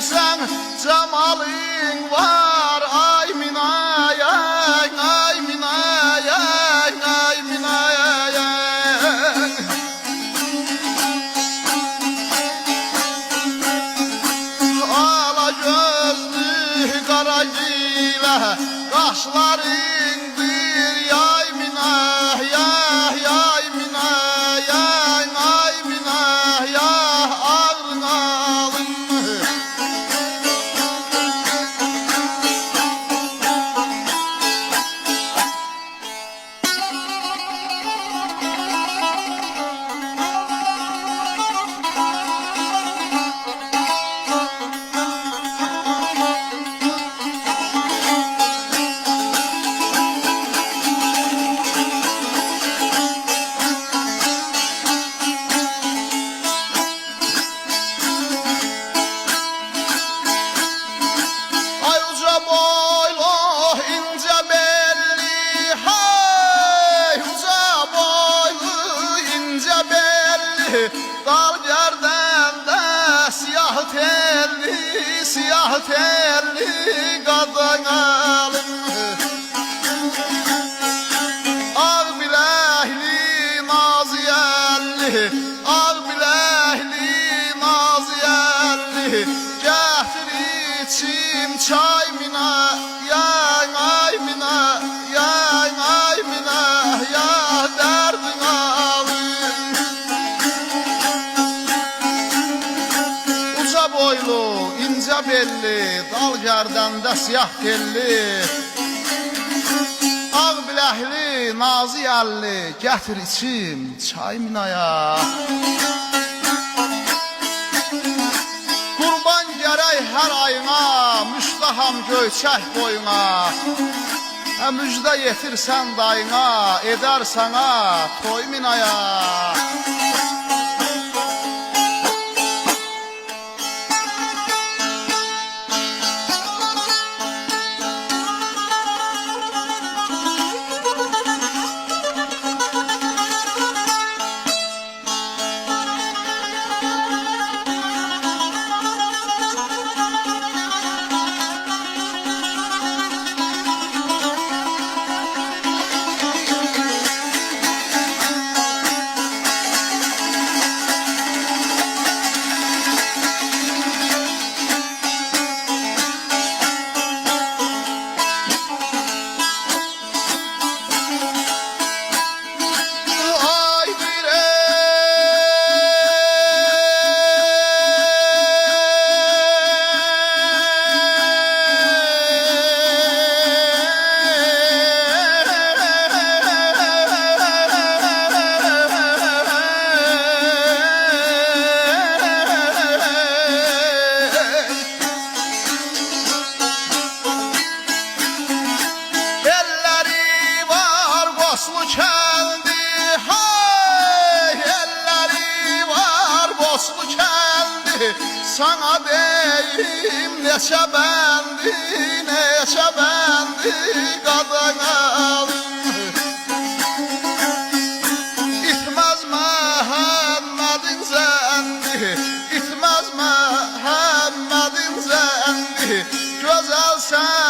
sen cemalin var. Ay minay ay, ay minay ay, ay minay ay, ay. Ala gözlü kara gile kaşların bir yay minah yah yay minah yay ay minah yah ağrın alın. Ay uca boylu ince belli, hay uca boylu ince belli, dal gerdende siyah telli, siyah telli kadın alın. Ağ bilekli naziyelli, ağ bilekli naziyelli, getir içim çay mina, ya ay mina, ya ay mina, ya derdin alın. Uca boylu, ince belli, dal gerdende siyah telli, ağ biləkli, nazı yəlli, gətir içim çay minaya. Qurban gərək hər ayına, müştaham göyçək boyuna. Müjdə yetirsən dayına, edər sana toy minaya. Boslu kendi, hay elleri var boslu kendi. Sana deyim neçe bendi, neçe bendi kadın alın. İtmez Muhammed'in zendi, itmez Muhammed'in zendi. Güzel sen